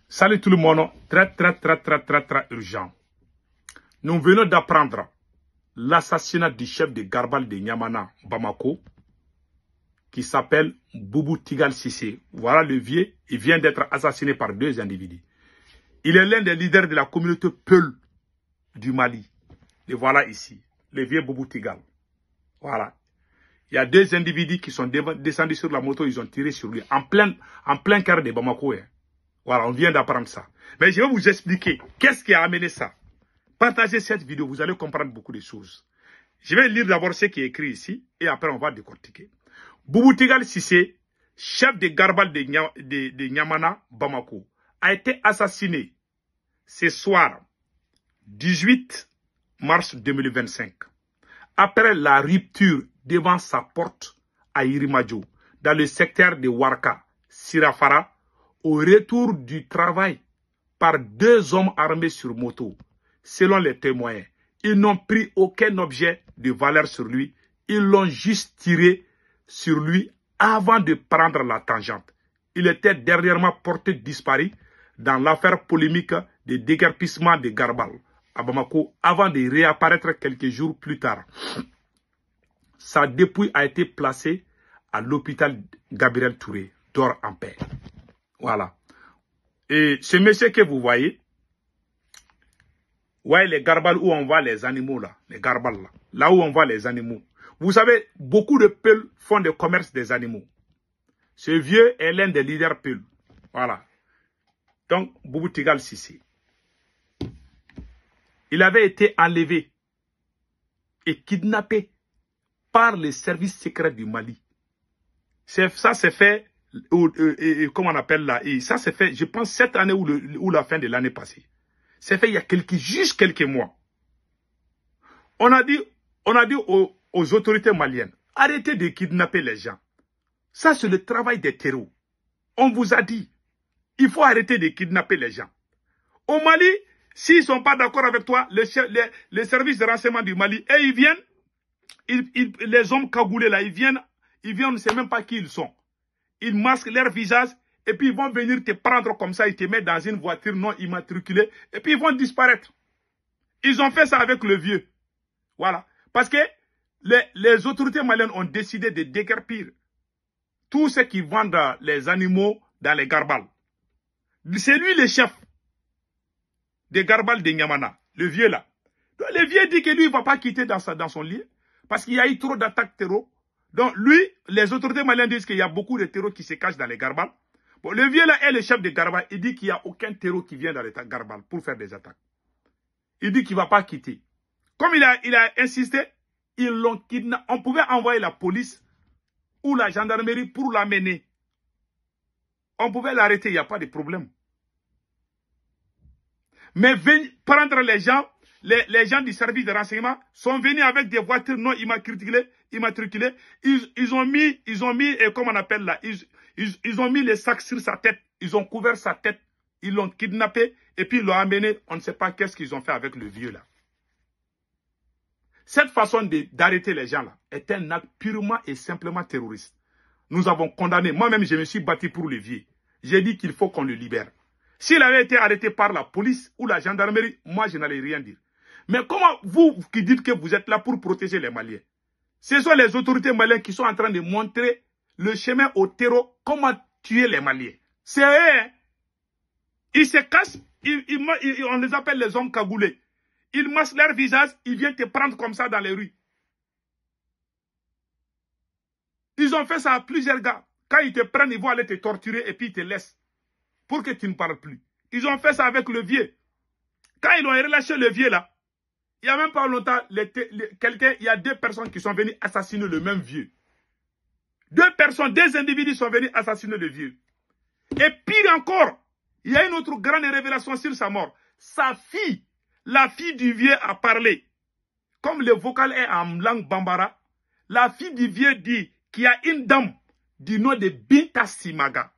Salut tout le monde, très urgent. Nous venons d'apprendre l'assassinat du chef de Garbal de Niamana, Bamako, qui s'appelle Boubou Tigal Sissé. Voilà le vieux, il vient d'être assassiné par deux individus. Il est l'un des leaders de la communauté Peul du Mali. Le voilà ici, le vieux Boubou Tigal. Voilà. Il y a deux individus qui sont descendus sur la moto, ils ont tiré sur lui, en plein cœur de Bamako. Hein. Voilà, on vient d'apprendre ça. Mais je vais vous expliquer qu'est-ce qui a amené ça. Partagez cette vidéo, vous allez comprendre beaucoup de choses. Je vais lire d'abord ce qui est écrit ici, et après on va décortiquer. Boubou Tigal Sissé, chef de Garbal de Niamana, Bamako, a été assassiné ce soir, 18 mars 2025, après la rupture devant sa porte à Irimadjo, dans le secteur de Warka, Sirafara, au retour du travail par deux hommes armés sur moto. Selon les témoins, ils n'ont pris aucun objet de valeur sur lui. Ils l'ont juste tiré sur lui avant de prendre la tangente. Il était dernièrement porté disparu dans l'affaire polémique de déguerpissement de Garbal à Bamako avant de réapparaître quelques jours plus tard. Sa dépouille a été placée à l'hôpital Gabriel Touré, dort en paix. Voilà. Et ce monsieur que vous voyez, les Garbal où on voit les animaux là, les Garbal là où on voit les animaux. Vous savez, beaucoup de Peuls font des commerces des animaux. Ce vieux est l'un des leaders Peuls. Voilà. Donc, Boubou Tigal Sissé. Il avait été enlevé et kidnappé par les services secrets du Mali. Ça s'est fait, comment on appelle là, et ça s'est fait, je pense, cette année ou la fin de l'année passée. C'est fait il y a juste quelques mois. On a dit aux autorités maliennes, arrêtez de kidnapper les gens. Ça, c'est le travail des terreaux. On vous a dit, il faut arrêter de kidnapper les gens. Au Mali, s'ils ne sont pas d'accord avec toi, les services de renseignement du Mali, et ils viennent, les hommes cagoulés là, ils viennent, on ne sait même pas qui ils sont. Ils masquent leur visage et puis ils vont venir te prendre comme ça, ils te mettent dans une voiture non immatriculée et puis ils vont disparaître. Ils ont fait ça avec le vieux. Voilà. Parce que les autorités maliennes ont décidé de déguerpir tous ceux qui vendent les animaux dans les Garbal. C'est lui le chef des Garbal de Niamana, le vieux là. Donc, le vieux dit que lui, il ne va pas quitter dans son lit parce qu'il y a eu trop d'attaques terreaux. Donc lui, les autorités maliennes disent qu'il y a beaucoup de terreaux qui se cachent dans les Garbal. Bon, le vieux là est le chef de Garbal. Il dit qu'il n'y a aucun terreau qui vient dans les Garbal pour faire des attaques. Il dit qu'il ne va pas quitter. Comme il a insisté, ils l'ont kidnappé. On pouvait envoyer la police ou la gendarmerie pour l'amener. On pouvait l'arrêter, il n'y a pas de problème. Mais prendre les gens, les gens du service de renseignement sont venus avec des voitures non immatriculées. Ils ont mis, comment on appelle là, ils ont mis les sacs sur sa tête, ils ont couvert sa tête, ils l'ont kidnappé et puis ils l'ont amené. On ne sait pas qu'est-ce qu'ils ont fait avec le vieux là. Cette façon d'arrêter les gens là est un acte purement et simplement terroriste. Nous avons condamné, moi-même je me suis battu pour le vieux. J'ai dit qu'il faut qu'on le libère. S'il avait été arrêté par la police ou la gendarmerie, moi je n'allais rien dire. Mais comment vous qui dites que vous êtes là pour protéger les Maliens? Ce sont les autorités maliennes qui sont en train de montrer le chemin au terreau, comment tuer les Maliens. C'est eux, hein? Ils se cachent, on les appelle les hommes cagoulés. Ils masquent leur visage, ils viennent te prendre comme ça dans les rues. Ils ont fait ça à plusieurs gars. Quand ils te prennent, ils vont aller te torturer et puis ils te laissent. Pour que tu ne parles plus. Ils ont fait ça avec le vieux. Quand ils ont relâché le vieux là, il n'y a même pas longtemps, il y a deux personnes qui sont venues assassiner le même vieux. Deux individus sont venus assassiner le vieux. Et pire encore, il y a une autre grande révélation sur sa mort. Sa fille, la fille du vieux a parlé. Comme le vocal est en langue bambara, la fille du vieux dit qu'il y a une dame du nom de Binta Simaga.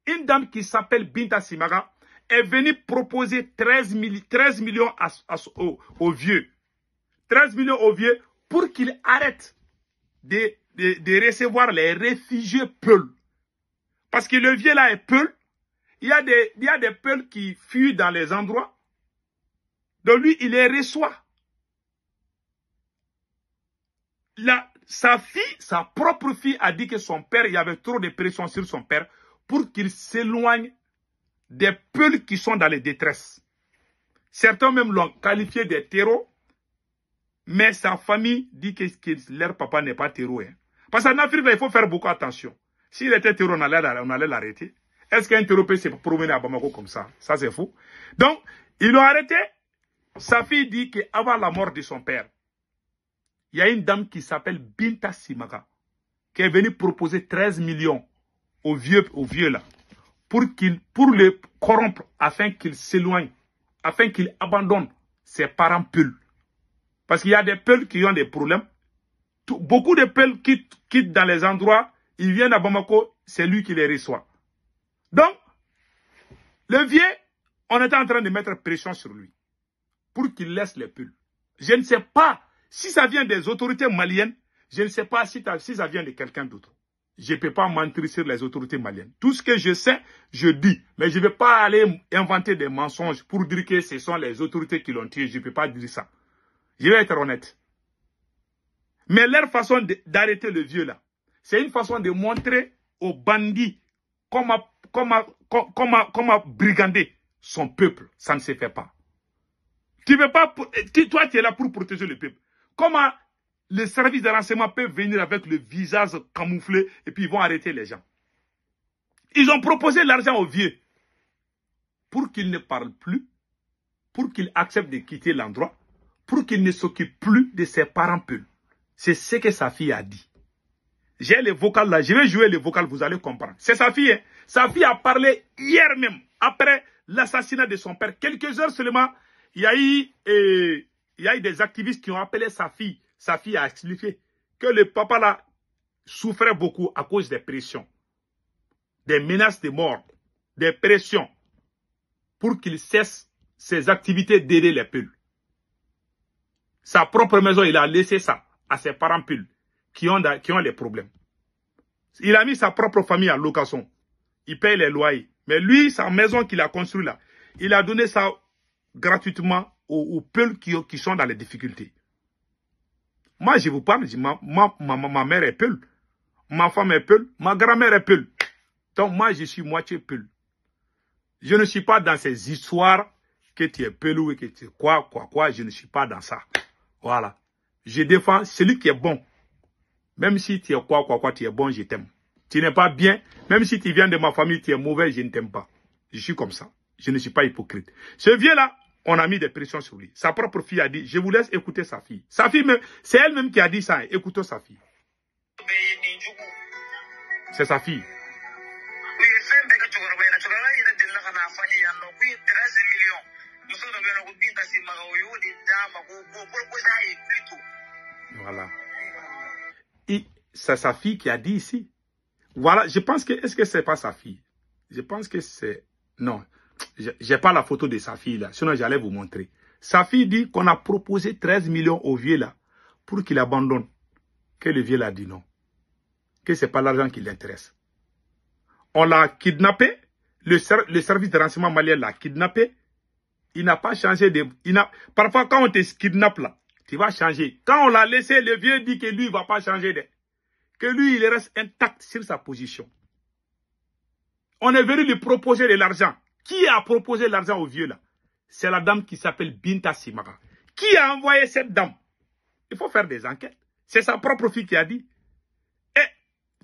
Une dame qui s'appelle Binta Simaga est venue proposer 13 millions au vieux. 13 millions au vieux pour qu'il arrête de recevoir les réfugiés Peuls. Parce que le vieux là est Peul il y a des peuls qui fuient dans les endroits. Donc lui, il les reçoit. Sa fille, sa propre fille a dit que son père, il y avait trop de pression sur son père pour qu'il s'éloigne des peuls qui sont dans les détresses. Certains même l'ont qualifié de terreau, mais sa famille dit que leur papa n'est pas terreau. Hein. Parce qu'en Afrique, là, il faut faire beaucoup attention. S'il était terreau, on allait l'arrêter. Est-ce qu'un terreau peut se promener à Bamako comme ça? Ça, c'est fou. Donc, ils l'ont arrêté. Sa fille dit qu'avant la mort de son père, il y a une dame qui s'appelle Binta Simaga, qui est venue proposer 13 millions au vieux là, pour le corrompre, afin qu'il s'éloigne, afin qu'il abandonne ses parents peuls. Parce qu'il y a des peuls qui ont des problèmes. Beaucoup de peuls quittent dans les endroits, ils viennent à Bamako, c'est lui qui les reçoit. Donc, le vieux, on était en train de mettre pression sur lui, pour qu'il laisse les peuls. Je ne sais pas si ça vient des autorités maliennes, je ne sais pas si ça vient de quelqu'un d'autre. Je ne peux pas mentir sur les autorités maliennes. Tout ce que je sais, je dis. Mais je ne vais pas aller inventer des mensonges pour dire que ce sont les autorités qui l'ont tué. Je ne peux pas dire ça. Je vais être honnête. Mais leur façon d'arrêter le vieux là, c'est une façon de montrer aux bandits comment brigander son peuple. Ça ne se fait pas. Toi, tu es là pour protéger le peuple. Comment les services de renseignement peuvent venir avec le visage camouflé et puis ils vont arrêter les gens? Ils ont proposé l'argent aux vieux pour qu'ils ne parlent plus, pour qu'ils acceptent de quitter l'endroit, pour qu'ils ne s'occupent plus de ses parents peuls. C'est ce que sa fille a dit. J'ai les vocales là, je vais jouer les vocales, vous allez comprendre. C'est sa fille, hein? Sa fille a parlé hier même, après l'assassinat de son père. Quelques heures seulement, il y a eu des activistes qui ont appelé sa fille. Sa fille a expliqué que le papa là souffrait beaucoup à cause des pressions, des menaces de mort, des pressions, pour qu'il cesse ses activités d'aider les peuls. Sa propre maison, il a laissé ça à ses parents peuls qui ont les problèmes. Il a mis sa propre famille en location. Il paye les loyers. Mais lui, sa maison qu'il a construite là, il a donné ça gratuitement aux peuls qui sont dans les difficultés. Moi, je vous parle, ma mère est peul, ma femme est peul, ma grand-mère est peul. Donc moi, je suis moitié peul. Je ne suis pas dans ces histoires que tu es pelou et que tu es quoi, je ne suis pas dans ça. Voilà. Je défends celui qui est bon. Même si tu es quoi, tu es bon, je t'aime. Tu n'es pas bien, même si tu viens de ma famille, tu es mauvais, je ne t'aime pas. Je suis comme ça. Je ne suis pas hypocrite. Ce vieux-là, on a mis des pressions sur lui. Sa propre fille a dit, je vous laisse écouter sa fille. Sa fille, c'est elle-même qui a dit ça. Écoutons sa fille. C'est sa fille. Voilà. C'est sa fille qui a dit ici. Voilà, je pense que, est-ce que c'est pas sa fille? Je pense que c'est, non. J'ai pas la photo de sa fille là, sinon j'allais vous montrer. Sa fille dit qu'on a proposé 13 millions au vieux là pour qu'il abandonne. Que le vieux là dit non. Que c'est pas l'argent qui l'intéresse. On l'a kidnappé, le service de renseignement malien l'a kidnappé. Il n'a pas changé de... Parfois quand on te kidnappe là, tu vas changer. Quand on l'a laissé, le vieux dit que lui il va pas changer de... Que lui il reste intact sur sa position. On est venu lui proposer de l'argent. Qui a proposé l'argent au vieux là? C'est la dame qui s'appelle Binta Simaga. Qui a envoyé cette dame? Il faut faire des enquêtes. C'est sa propre fille qui a dit. Et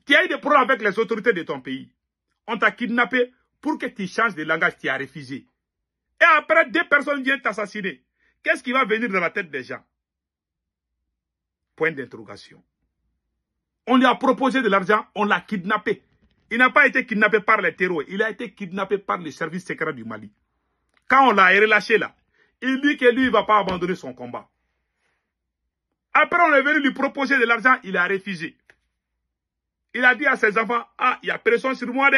tu as eu des problèmes avec les autorités de ton pays. On t'a kidnappé pour que tu changes de langage, tu as refusé. Et après, 2 personnes viennent t'assassiner. Qu'est-ce qui va venir dans la tête des gens? Point d'interrogation. On lui a proposé de l'argent, on l'a kidnappé. Il n'a pas été kidnappé par les terroristes, il a été kidnappé par les services secrets du Mali. Quand on l'a relâché là, il dit que lui, il ne va pas abandonner son combat. Après, on est venu lui proposer de l'argent, il a refusé. Il a dit à ses enfants, ah, il y a pression sur moi,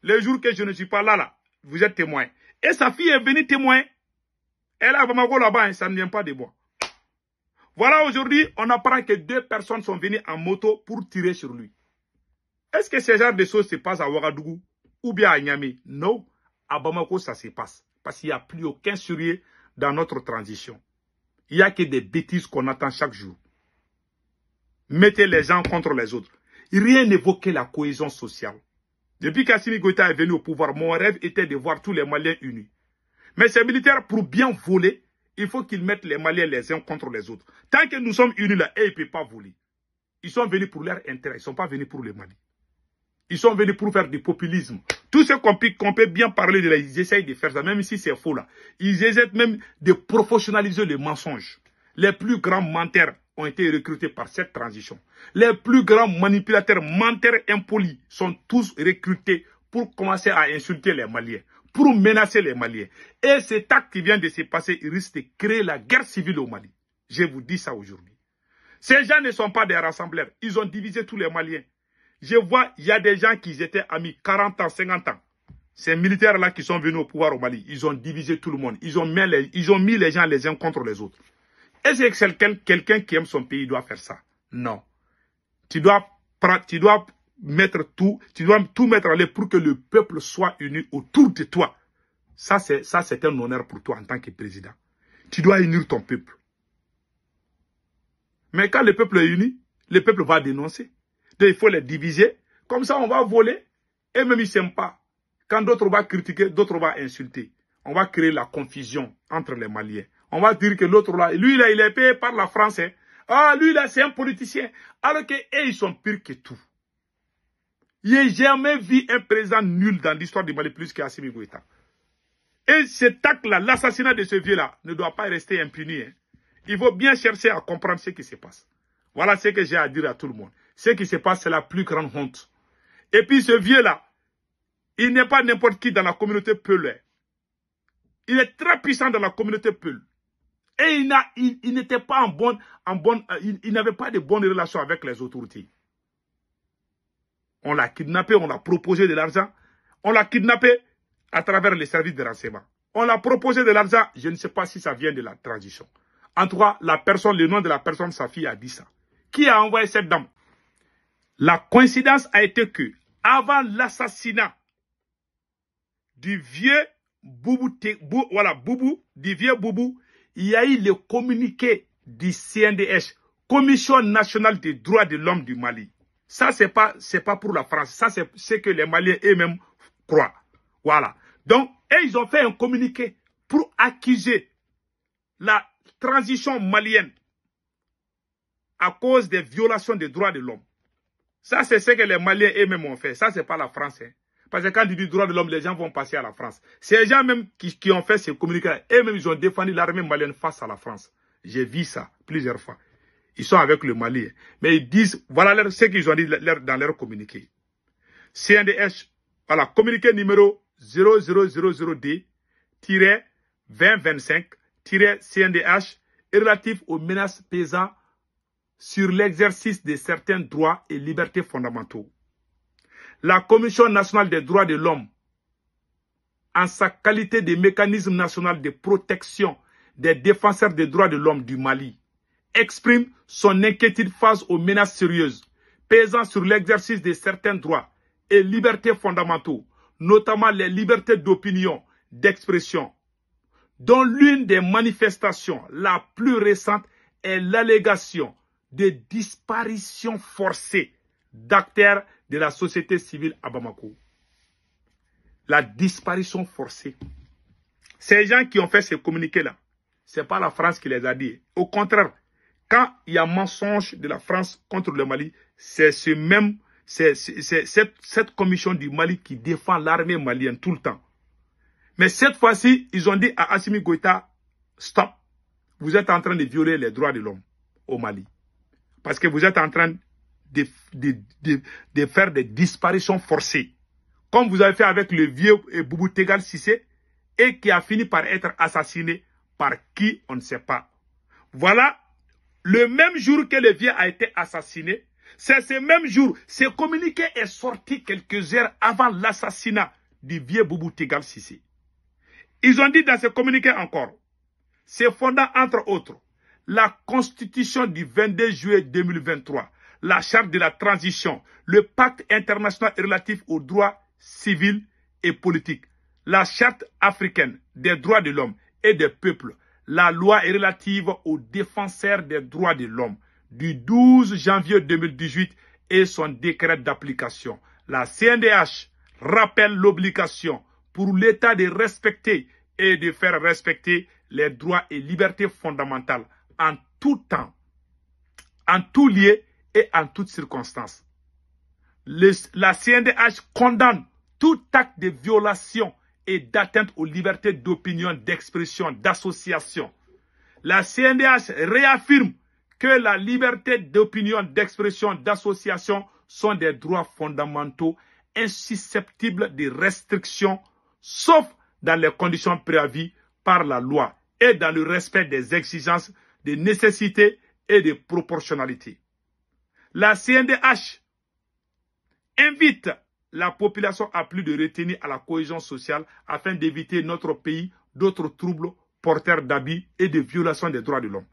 le jour que je ne suis pas là, vous êtes témoin. Et sa fille est venue témoin. Elle a Bamako là-bas, ça ne vient pas de moi. Voilà, aujourd'hui, on apprend que 2 personnes sont venues en moto pour tirer sur lui. Est-ce que ce genre de choses se passe à Ouagadougou ou bien à Niamey? Non. À Bamako, ça se passe. Parce qu'il n'y a plus aucun sérieux dans notre transition. Il n'y a que des bêtises qu'on attend chaque jour. Mettez les gens contre les autres. Rien n'évoquait la cohésion sociale. Depuis qu'Assimi Goïta est venu au pouvoir, mon rêve était de voir tous les Maliens unis. Mais ces militaires, pour bien voler, il faut qu'ils mettent les Maliens les uns contre les autres. Tant que nous sommes unis là, ils ne peuvent pas voler. Ils sont venus pour leur intérêt, ils ne sont pas venus pour le Mali. Ils sont venus pour faire du populisme. Tout ce qu'on peut bien parler de là, ils essayent de faire ça, même si c'est faux là. Ils essaient même de professionnaliser les mensonges. Les plus grands menteurs ont été recrutés par cette transition. Les plus grands manipulateurs, menteurs impolis sont tous recrutés pour commencer à insulter les Maliens, pour menacer les Maliens. Et cet acte qui vient de se passer, il risque de créer la guerre civile au Mali. Je vous dis ça aujourd'hui. Ces gens ne sont pas des rassembleurs. Ils ont divisé tous les Maliens. Je vois, il y a des gens qui étaient amis 40 ans, 50 ans. Ces militaires-là qui sont venus au pouvoir au Mali, ils ont divisé tout le monde. Ils ont mis les gens les uns contre les autres. Est-ce que quelqu'un qui aime son pays doit faire ça? Non. Tu dois mettre tout, tu dois tout mettre en l'air pour que le peuple soit uni autour de toi. Ça, c'est un honneur pour toi en tant que président. Tu dois unir ton peuple. Mais quand le peuple est uni, le peuple va dénoncer. Donc, il faut les diviser. Comme ça, on va voler. Et même, ils ne s'aiment pas. Quand d'autres vont critiquer, d'autres vont insulter. On va créer la confusion entre les Maliens. On va dire que l'autre là, lui là, il est payé par la France. Hein. Ah, lui là, c'est un politicien. Alors que ils sont pires que tout. Il n'y a jamais vu un président nul dans l'histoire du Mali plus qu'Assimi Goïta. Et cet acte-là, l'assassinat de ce vieux-là, ne doit pas rester impuni. Hein. Il faut bien chercher à comprendre ce qui se passe. Voilà ce que j'ai à dire à tout le monde. Ce qui se passe, c'est la plus grande honte. Et puis ce vieux-là, il n'est pas n'importe qui dans la communauté Peul. Il est très puissant dans la communauté Peul. Et il n'était pas il n'avait pas de bonnes relations avec les autorités. On l'a kidnappé, on l'a proposé de l'argent. On l'a kidnappé à travers les services de renseignement. On l'a proposé de l'argent, je ne sais pas si ça vient de la transition. En tout cas, le nom de la personne, sa fille a dit ça. Qui a envoyé cette dame? La coïncidence a été que, avant l'assassinat du vieux Boubou, il y a eu le communiqué du CNDH, Commission nationale des droits de l'homme du Mali. Ça, c'est pas pour la France. Ça, c'est ce que les Maliens eux-mêmes croient. Voilà. Donc, ils ont fait un communiqué pour accuser la transition malienne à cause des violations des droits de l'homme. Ça, c'est ce que les Maliens eux-mêmes ont fait. Ça, c'est pas la France. Hein. Parce que quand tu dis droits de l'homme, les gens vont passer à la France. Ces gens même qui ont fait ce communiqué, eux-mêmes, ils ont défendu l'armée malienne face à la France. J'ai vu ça plusieurs fois. Ils sont avec le Mali. Mais ils disent, voilà ce qu'ils ont dit dans leur communiqué. CNDH, voilà, communiqué numéro 0000D-2025-CNDH relatif aux menaces pesant sur l'exercice de certains droits et libertés fondamentaux. La Commission nationale des droits de l'homme, en sa qualité de mécanisme national de protection des défenseurs des droits de l'homme du Mali, exprime son inquiétude face aux menaces sérieuses pesant sur l'exercice de certains droits et libertés fondamentaux, notamment les libertés d'opinion, d'expression, dont l'une des manifestations la plus récente est l'allégation de disparition forcée d'acteurs de la société civile à Bamako. La disparition forcée. Ces gens qui ont fait ce communiqué-là, ce n'est pas la France qui les a dit. Au contraire, quand il y a mensonge de la France contre le Mali, c'est cette commission du Mali qui défend l'armée malienne tout le temps. Mais cette fois-ci, ils ont dit à Assimi Goïta, stop, vous êtes en train de violer les droits de l'homme au Mali. Parce que vous êtes en train de faire des disparitions forcées. Comme vous avez fait avec le vieux Boubou Tegal Cissé, et qui a fini par être assassiné par qui, on ne sait pas. Voilà, le même jour que le vieux a été assassiné, c'est ce même jour, ce communiqué est sorti quelques heures avant l'assassinat du vieux Boubou Tegal Cissé. Ils ont dit dans ce communiqué encore, c'est fondant entre autres la Constitution du 22 juillet 2023, la Charte de la transition, le Pacte international relatif aux droits civils et politiques, la Charte africaine des droits de l'homme et des peuples, la loi est relative aux défenseurs des droits de l'homme du 12 janvier 2018 et son décret d'application. La CNDH rappelle l'obligation pour l'État de respecter et de faire respecter les droits et libertés fondamentales en tout temps, en tout lieu et en toutes circonstances. La CNDH condamne tout acte de violation et d'atteinte aux libertés d'opinion, d'expression, d'association. La CNDH réaffirme que la liberté d'opinion, d'expression, d'association sont des droits fondamentaux insusceptibles de restrictions, sauf dans les conditions prévues par la loi et dans le respect des exigences de nécessité et de proportionnalité. La CNDH invite la population à plus de retenir à la cohésion sociale afin d'éviter notre pays d'autres troubles porteurs d'abus et de violations des droits de l'homme.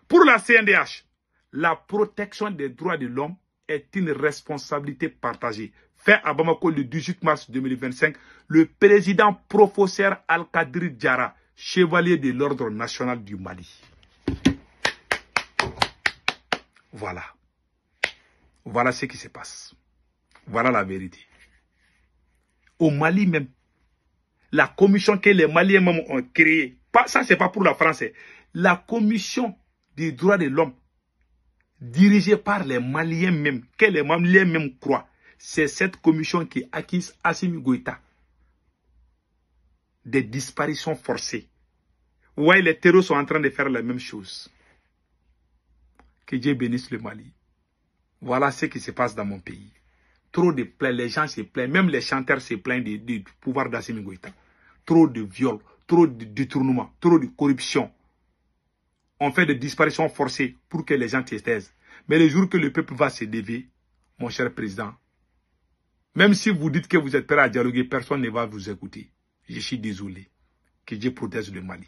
Pour la CNDH, la protection des droits de l'homme est une responsabilité partagée. Fait à Bamako le 18 mars 2025, le président professeur Al-Kadri Diarra, chevalier de l'ordre national du Mali. Voilà. Voilà ce qui se passe. Voilà la vérité. Au Mali même, la commission que les Maliens même ont créée, ça c'est pas pour la France, la commission des droits de l'homme, dirigée par les Maliens même, que les Maliens même croient, c'est cette commission qui accuse Assimi Goïta des disparitions forcées. Ouais, les terroristes sont en train de faire la même chose. Que Dieu bénisse le Mali. Voilà ce qui se passe dans mon pays. Trop de plaintes, les gens se plaignent, même les chanteurs se plaignent du pouvoir d'Assimi Goïta. Trop de viols, trop de détournements, trop de corruption. On fait des disparitions forcées pour que les gens se taisent. Mais le jour que le peuple va se lever, mon cher président, même si vous dites que vous êtes prêt à dialoguer, personne ne va vous écouter. Je suis désolé. Que Dieu protège le Mali.